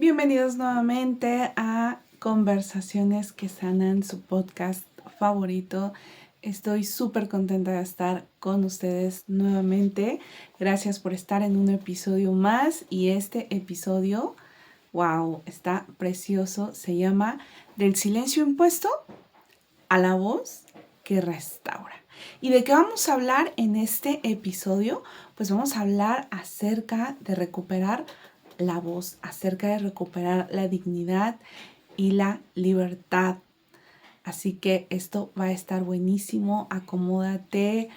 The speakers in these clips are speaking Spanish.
Bienvenidos nuevamente a Conversaciones que Sanan, su podcast favorito. Estoy súper contenta de estar con ustedes nuevamente. Gracias por estar en un episodio más y este episodio, wow, está precioso. Se llama Del silencio impuesto a la voz que restaura. ¿Y de qué vamos a hablar en este episodio? Pues vamos a hablar acerca de recuperar la voz, acerca de recuperar la dignidad y la libertad. Así que esto va a estar buenísimo. Acomódate,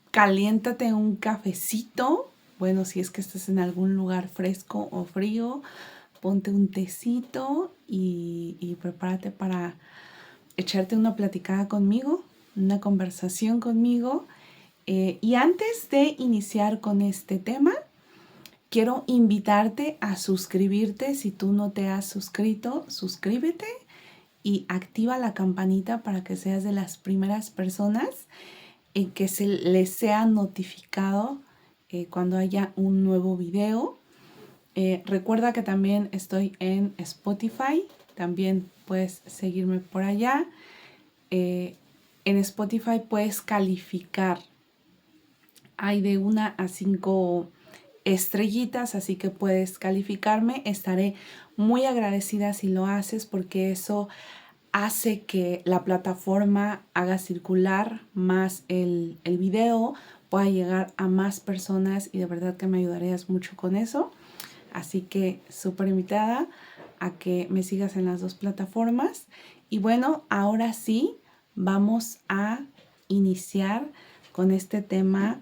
caliéntate un cafecito. Bueno, si es que estás en algún lugar fresco o frío, ponte un tecito y prepárate para echarte una platicada conmigo, una conversación conmigo. Y antes de iniciar con este tema, quiero invitarte a suscribirte. Si tú no te has suscrito, suscríbete y activa la campanita para que seas de las primeras personas en que se les sea notificado cuando haya un nuevo video. Recuerda que también estoy en Spotify, también puedes seguirme por allá. En Spotify puedes calificar. Hay de 1 a 5 estrellitas, así que puedes calificarme. Estaré muy agradecida si lo haces porque eso hace que la plataforma haga circular más el video, pueda llegar a más personas y de verdad que me ayudarías mucho con eso. Así que súper invitada a que me sigas en las dos plataformas. Y bueno, ahora sí, vamos a iniciar con este tema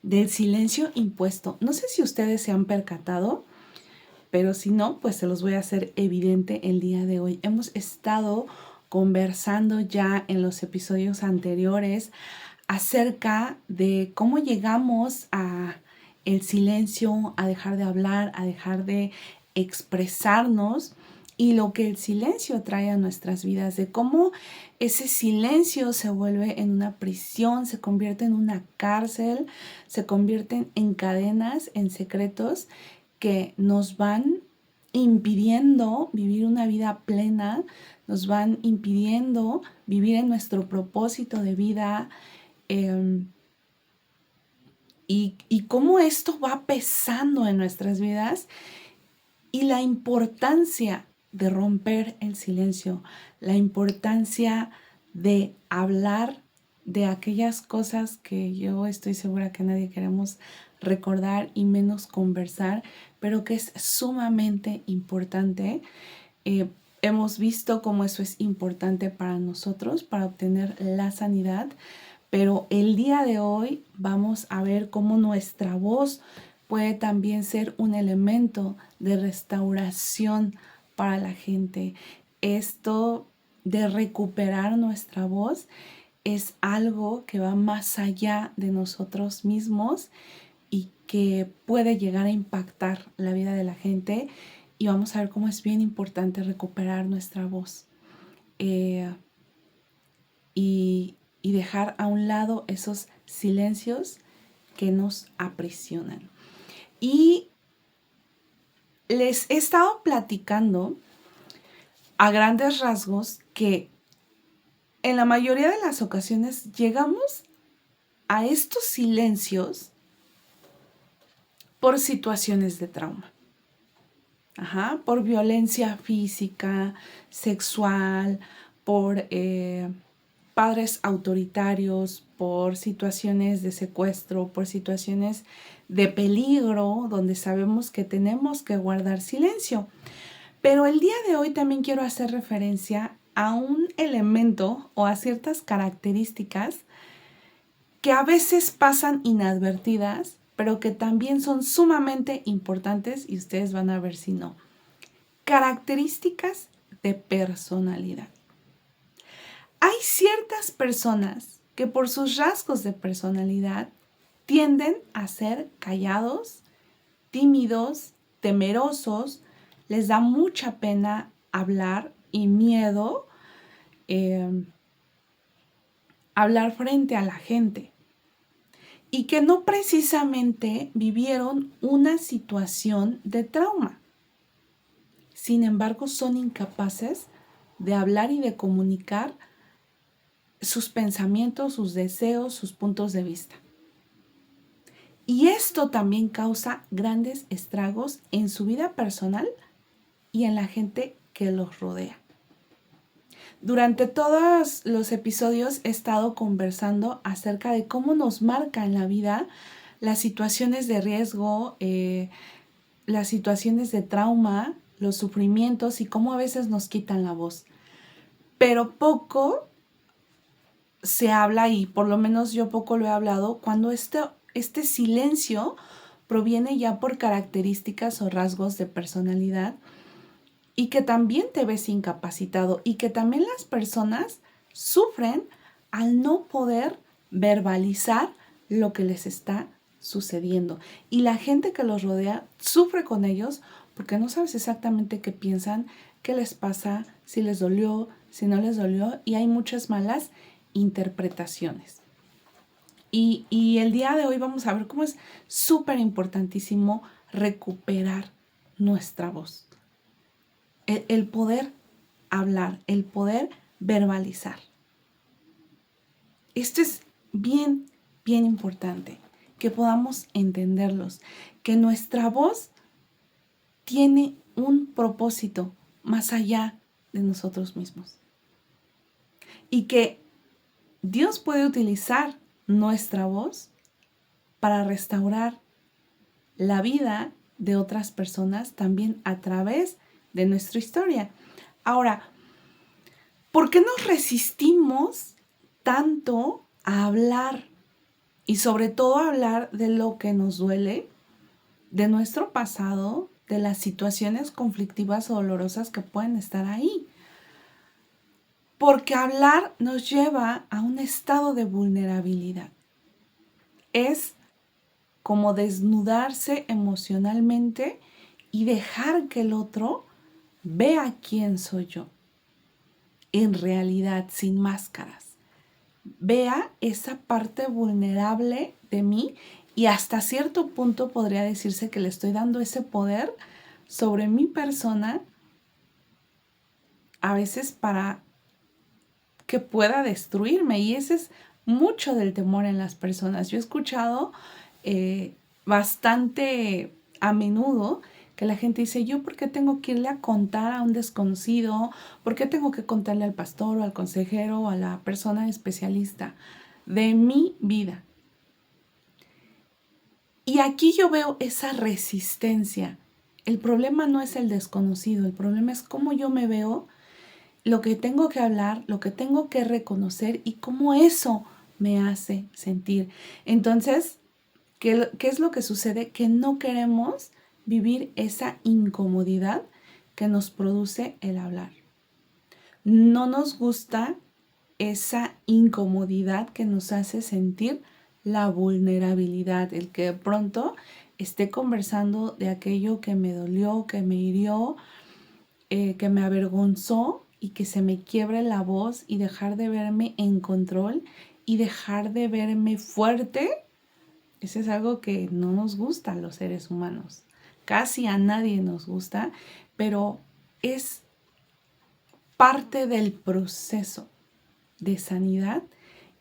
del silencio impuesto. No sé si ustedes se han percatado, pero si no, pues se los voy a hacer evidente el día de hoy. Hemos estado conversando ya en los episodios anteriores acerca de cómo llegamos a el silencio, a dejar de hablar, a dejar de expresarnos y lo que el silencio trae a nuestras vidas, de cómo ese silencio se vuelve en una prisión, se convierte en una cárcel, se convierten en cadenas, en secretos que nos van impidiendo vivir una vida plena, nos van impidiendo vivir en nuestro propósito de vida. Y cómo esto va pesando en nuestras vidas y la importancia de romper el silencio, la importancia de hablar de aquellas cosas que yo estoy segura que nadie queremos recordar y menos conversar, pero que es sumamente importante. Hemos visto cómo eso es importante para nosotros, para obtener la sanidad, pero el día de hoy vamos a ver cómo nuestra voz puede también ser un elemento de restauración para la gente. Esto de recuperar nuestra voz es algo que va más allá de nosotros mismos y que puede llegar a impactar la vida de la gente. Y vamos a ver cómo es bien importante recuperar nuestra voz. Y dejar a un lado esos silencios que nos aprisionan. Y les he estado platicando a grandes rasgos que en la mayoría de las ocasiones llegamos a estos silencios por situaciones de trauma. Por violencia física, sexual, por padres autoritarios, por situaciones de secuestro, por situaciones de peligro, donde sabemos que tenemos que guardar silencio. Pero el día de hoy también quiero hacer referencia a un elemento o a ciertas características que a veces pasan inadvertidas, pero que también son sumamente importantes y ustedes van a ver si no. Características de personalidad. Hay ciertas personas que por sus rasgos de personalidad tienden a ser callados, tímidos, temerosos, les da mucha pena hablar y miedo hablar frente a la gente. y que no precisamente vivieron una situación de trauma. Sin embargo, son incapaces de hablar y de comunicar sus pensamientos, sus deseos, sus puntos de vista. Y esto también causa grandes estragos en su vida personal y en la gente que los rodea. Durante todos los episodios he estado conversando acerca de cómo nos marca en la vida las situaciones de riesgo, las situaciones de trauma, los sufrimientos y cómo a veces nos quitan la voz. Pero poco se habla, y por lo menos yo poco lo he hablado, cuando este silencio proviene ya por características o rasgos de personalidad y que también te ves incapacitado y que también las personas sufren al no poder verbalizar lo que les está sucediendo. Y la gente que los rodea sufre con ellos porque no sabes exactamente qué piensan, qué les pasa, si les dolió, si no les dolió, y hay muchas malas interpretaciones. Y el día de hoy vamos a ver cómo es súper importantísimo recuperar nuestra voz. El poder hablar, el poder verbalizar. Esto es bien, bien importante, que podamos entenderlos, que nuestra voz tiene un propósito más allá de nosotros mismos. Y que Dios puede utilizar nuestra voz para restaurar la vida de otras personas también a través de nuestra historia. Ahora, ¿por qué nos resistimos tanto a hablar? Y sobre todo a hablar de lo que nos duele, de nuestro pasado, de las situaciones conflictivas o dolorosas que pueden estar ahí. Porque hablar nos lleva a un estado de vulnerabilidad. Es como desnudarse emocionalmente y dejar que el otro vea quién soy yo. En realidad, sin máscaras. Vea esa parte vulnerable de mí y hasta cierto punto podría decirse que le estoy dando ese poder sobre mi persona, a veces para que pueda destruirme. Y ese es mucho del temor en las personas. Yo he escuchado bastante a menudo que la gente dice, ¿yo por qué tengo que irle a contar a un desconocido? ¿Por qué tengo que contarle al pastor o al consejero o a la persona especialista de mi vida? Y aquí yo veo esa resistencia. El problema no es el desconocido, el problema es cómo yo me veo, lo que tengo que hablar, lo que tengo que reconocer y cómo eso me hace sentir. Entonces, ¿qué es lo que sucede? Que no queremos vivir esa incomodidad que nos produce el hablar. No nos gusta esa incomodidad que nos hace sentir la vulnerabilidad, el que de pronto esté conversando de aquello que me dolió, que me hirió, que me avergonzó y que se me quiebre la voz y dejar de verme en control y dejar de verme fuerte. Eso es algo que no nos gusta a los seres humanos. Casi a nadie nos gusta, pero es parte del proceso de sanidad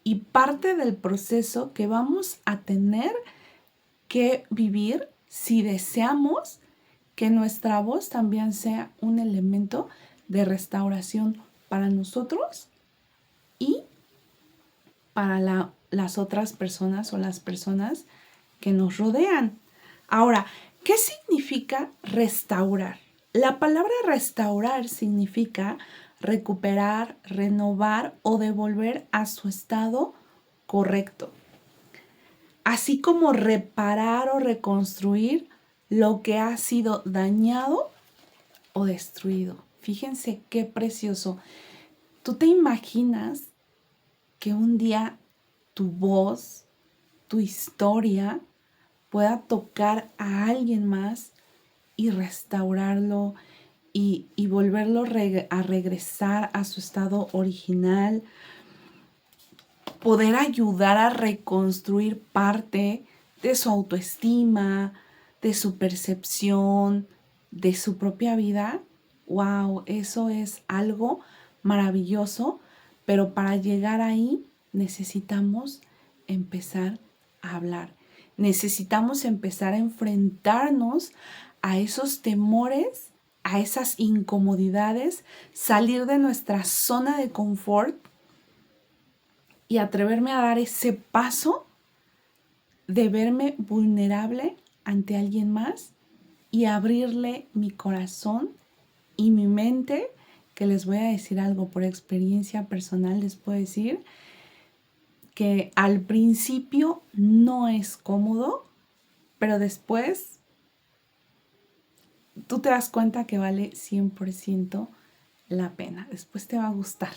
y parte del proceso que vamos a tener que vivir si deseamos que nuestra voz también sea un elemento de restauración para nosotros y para las otras personas o las personas que nos rodean. Ahora, ¿qué significa restaurar? La palabra restaurar significa recuperar, renovar o devolver a su estado correcto. Así como reparar o reconstruir lo que ha sido dañado o destruido. Fíjense qué precioso. ¿Tú te imaginas que un día tu voz, tu historia, pueda tocar a alguien más y restaurarlo y volverlo a regresar a su estado original? poder ayudar a reconstruir parte de su autoestima, de su percepción, de su propia vida. ¡Wow! Eso es algo maravilloso, pero para llegar ahí necesitamos empezar a hablar. Necesitamos empezar a enfrentarnos a esos temores, a esas incomodidades, salir de nuestra zona de confort y atreverme a dar ese paso de verme vulnerable ante alguien más y abrirle mi corazón y mi mente, que les voy a decir algo por experiencia personal, les puedo decir que al principio no es cómodo, pero después tú te das cuenta que vale 100% la pena. Después te va a gustar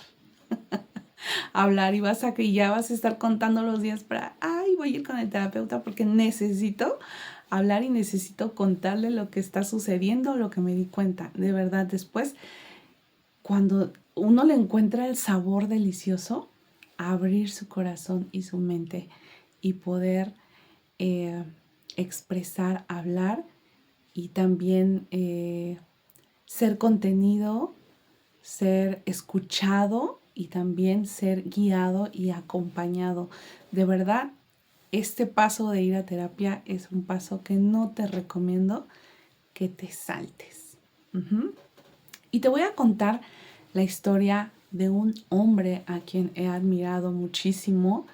hablar y ya vas a estar contando los días para, voy a ir con el terapeuta porque necesito hablar y necesito contarle lo que está sucediendo, lo que me di cuenta. De verdad, después, cuando uno le encuentra el sabor delicioso, abrir su corazón y su mente y poder expresar, hablar y también ser contenido, ser escuchado y también ser guiado y acompañado. De verdad, este paso de ir a terapia es un paso que no te recomiendo que te saltes. Y te voy a contar la historia de un hombre a quien he admirado muchísimo,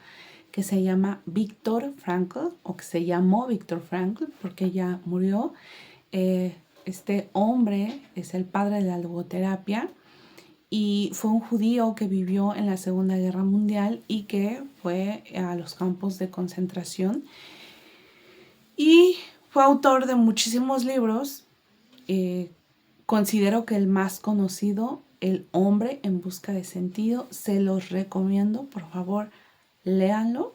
que se llama Viktor Frankl, o que se llamó Viktor Frankl porque ya murió. Este hombre es el padre de la logoterapia y fue un judío que vivió en la Segunda Guerra Mundial y que fue a los campos de concentración y fue autor de muchísimos libros. Considero que el más conocido, El hombre en busca de sentido, se los recomiendo, por favor, léanlo.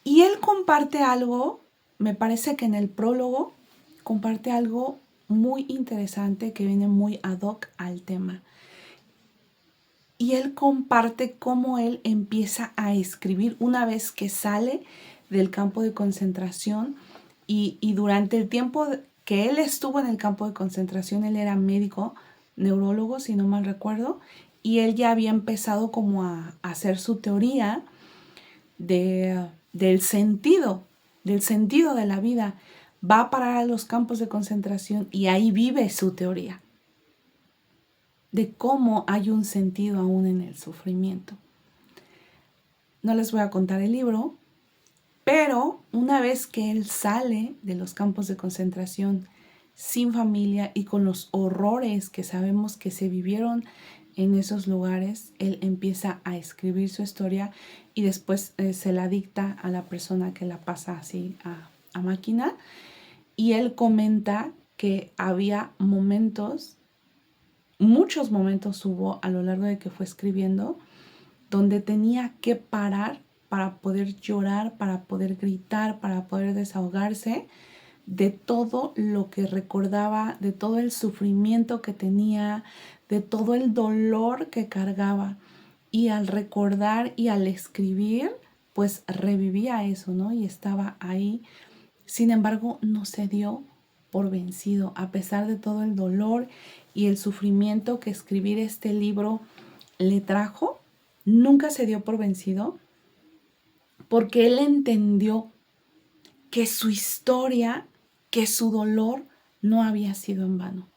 Y él comparte algo, me parece que en el prólogo comparte algo muy interesante que viene muy ad hoc al tema. Y él comparte cómo él empieza a escribir una vez que sale del campo de concentración y durante el tiempo que él estuvo en el campo de concentración, él era médico, neurólogo, si no mal recuerdo, y él ya había empezado como a hacer su teoría del sentido de la vida. Va a parar a los campos de concentración y ahí vive su teoría de cómo hay un sentido aún en el sufrimiento. No les voy a contar el libro, pero una vez que él sale de los campos de concentración sin familia y con los horrores que sabemos que se vivieron en esos lugares, él empieza a escribir su historia y después se la dicta a la persona que la pasa así a máquina. Y él comenta que había momentos, muchos momentos hubo a lo largo de que fue escribiendo, donde tenía que parar para poder llorar, para poder gritar, para poder desahogarse de todo lo que recordaba, de todo el sufrimiento que tenía, de todo el dolor que cargaba. Y al recordar y al escribir, pues revivía eso, ¿no? Y estaba ahí. Sin embargo, no se dio por vencido, a pesar de todo el dolor y el sufrimiento que escribir este libro le trajo. Nunca se dio por vencido porque él entendió que su historia, que su dolor no había sido en vano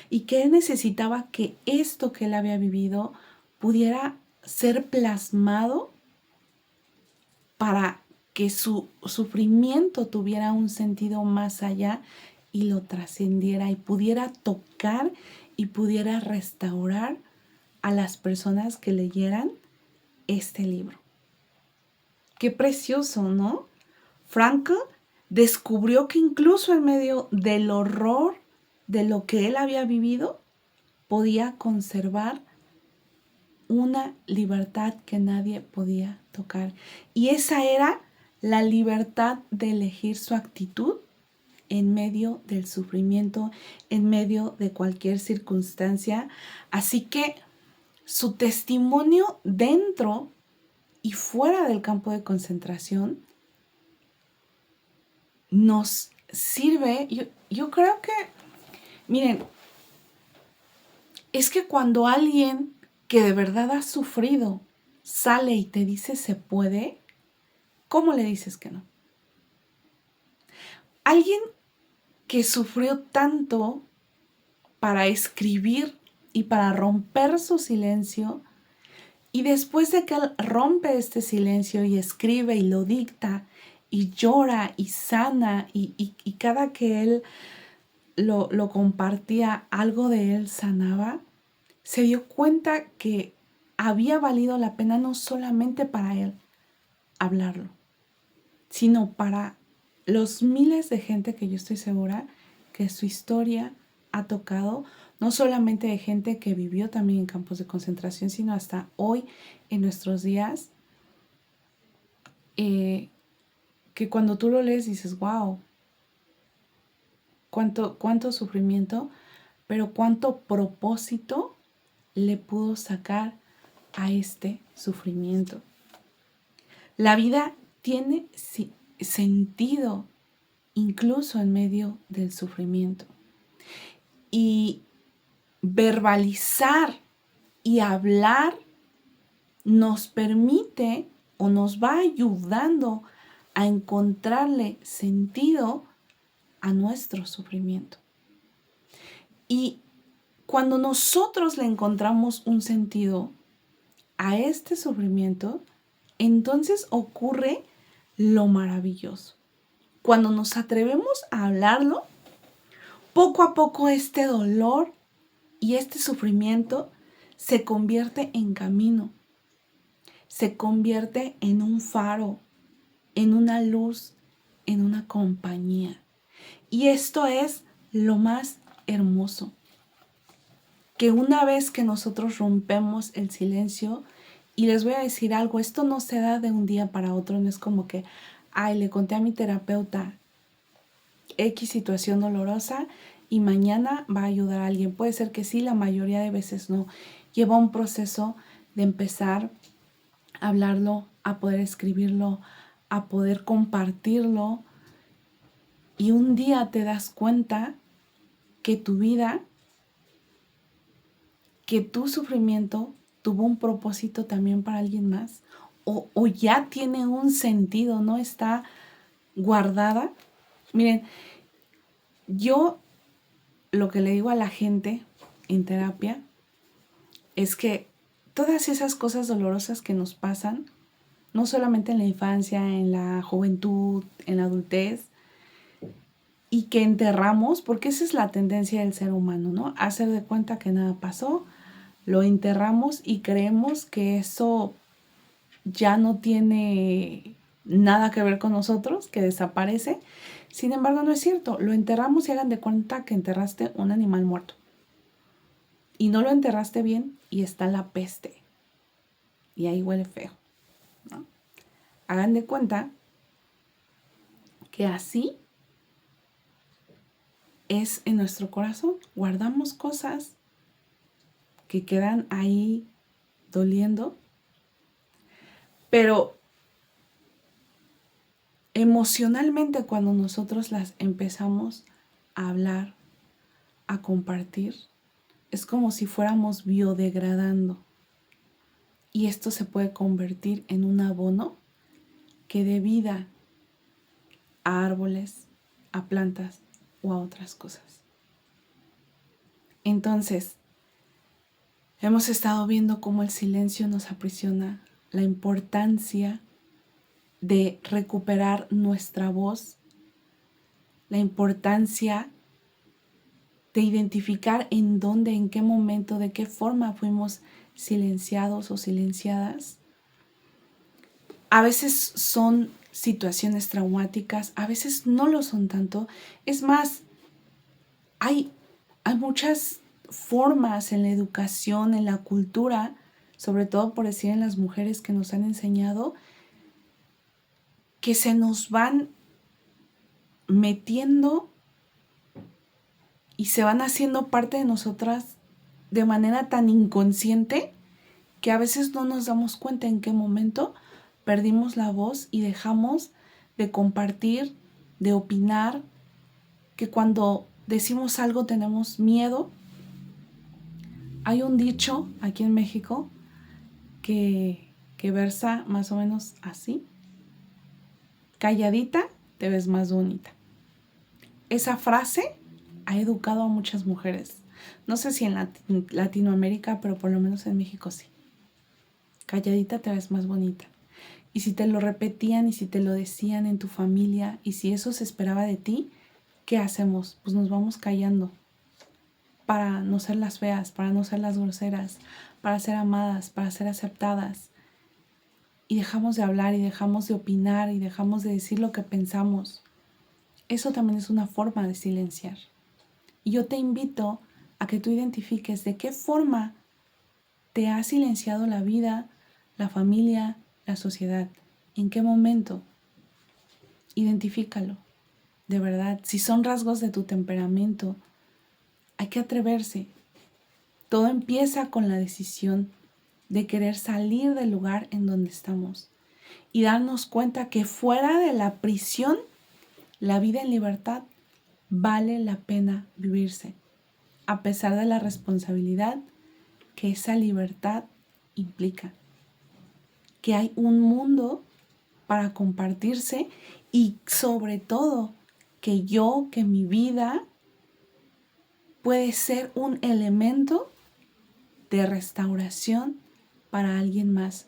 y que él necesitaba que esto que él había vivido pudiera ser plasmado para que su sufrimiento tuviera un sentido más allá y lo trascendiera y pudiera tocar y pudiera restaurar a las personas que leyeran este libro. Qué precioso, ¿no? Frankl descubrió que incluso en medio del horror de lo que él había vivido, podía conservar una libertad que nadie podía tocar. Y esa era la libertad de elegir su actitud en medio del sufrimiento, en medio de cualquier circunstancia. Así que su testimonio dentro y fuera del campo de concentración nos sirve. Yo creo que, miren, es que cuando alguien que de verdad ha sufrido sale y te dice se puede, ¿cómo le dices que no? Alguien que sufrió tanto para escribir y para romper su silencio, y después de que él rompe este silencio y escribe y lo dicta y llora y sana y cada que él lo compartía, algo de él sanaba, se dio cuenta que había valido la pena no solamente para él hablarlo, sino para los miles de gente que yo estoy segura que su historia ha tocado, no solamente de gente que vivió también en campos de concentración, sino hasta hoy en nuestros días, que cuando tú lo lees dices, wow, cuánto sufrimiento, pero cuánto propósito le pudo sacar a este sufrimiento. La vida tiene sentido incluso en medio del sufrimiento. Y verbalizar y hablar nos permite o nos va ayudando a encontrarle sentido a nuestro sufrimiento. Y cuando nosotros le encontramos un sentido a este sufrimiento, entonces ocurre lo maravilloso. Cuando nos atrevemos a hablarlo, poco a poco este dolor y este sufrimiento se convierte en camino, se convierte en un faro, en una luz, en una compañía. Y esto es lo más hermoso, que una vez que nosotros rompemos el silencio, y les voy a decir algo, esto no se da de un día para otro, no es como que, ay, le conté a mi terapeuta X situación dolorosa y mañana va a ayudar a alguien. Puede ser que sí, la mayoría de veces no. Lleva un proceso de empezar a hablarlo, a poder escribirlo, a poder compartirlo. Y un día te das cuenta que tu vida, que tu sufrimiento tuvo un propósito también para alguien más. O ya tiene un sentido, no está guardada. Miren, yo lo que le digo a la gente en terapia es que todas esas cosas dolorosas que nos pasan, no solamente en la infancia, en la juventud, en la adultez, y que enterramos, porque esa es la tendencia del ser humano, ¿no? Hacer de cuenta que nada pasó, lo enterramos y creemos que eso ya no tiene nada que ver con nosotros, que desaparece. Sin embargo, no es cierto. Lo enterramos y hagan de cuenta que enterraste un animal muerto. Y no lo enterraste bien y está la peste. Y ahí huele feo, ¿no? Hagan de cuenta que así es en nuestro corazón. Guardamos cosas que quedan ahí doliendo, pero emocionalmente cuando nosotros las empezamos a hablar, a compartir, es como si fuéramos biodegradando. Y esto se puede convertir en un abono que dé vida a árboles, a plantas o a otras cosas. Entonces, hemos estado viendo cómo el silencio nos aprisiona, la importancia de recuperar nuestra voz, la importancia de identificar en dónde, en qué momento, de qué forma fuimos silenciados o silenciadas. A veces son situaciones traumáticas, a veces no lo son tanto. Es más, hay muchas formas en la educación, en la cultura, sobre todo por decir en las mujeres que nos han enseñado, que se nos van metiendo y se van haciendo parte de nosotras de manera tan inconsciente que a veces no nos damos cuenta en qué momento perdimos la voz y dejamos de compartir, de opinar, que cuando decimos algo tenemos miedo. Hay un dicho aquí en México que versa más o menos así: calladita te ves más bonita. Esa frase ha educado a muchas mujeres. No sé si en Latinoamérica, pero por lo menos en México sí. Calladita te ves más bonita. Y si te lo repetían y si te lo decían en tu familia y si eso se esperaba de ti, ¿qué hacemos? Pues nos vamos callando para no ser las feas, para no ser las groseras, para ser amadas, para ser aceptadas. Y dejamos de hablar y dejamos de opinar y dejamos de decir lo que pensamos. Eso también es una forma de silenciar. Y yo te invito a que tú identifiques de qué forma te ha silenciado la vida, la familia, la sociedad. ¿En qué momento? Identifícalo. De verdad, si son rasgos de tu temperamento, hay que atreverse. Todo empieza con la decisión de querer salir del lugar en donde estamos y darnos cuenta que fuera de la prisión, la vida en libertad vale la pena vivirse, a pesar de la responsabilidad que esa libertad implica. Que hay un mundo para compartirse y sobre todo que mi vida puede ser un elemento de restauración para alguien más,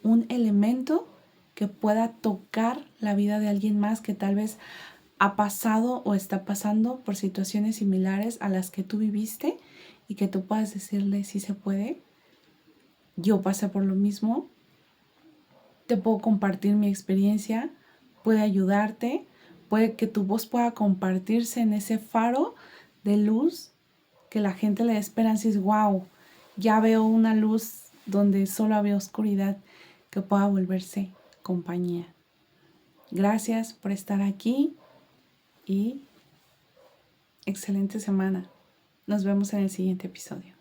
un elemento que pueda tocar la vida de alguien más que tal vez ha pasado o está pasando por situaciones similares a las que tú viviste y que tú puedas decirle si se puede. Yo pasé por lo mismo, te puedo compartir mi experiencia, puede ayudarte, puede que tu voz pueda compartirse en ese faro de luz que la gente le dé esperanza y dice, wow, ya veo una luz donde solo había oscuridad, que pueda volverse compañía. Gracias por estar aquí y excelente semana. Nos vemos en el siguiente episodio.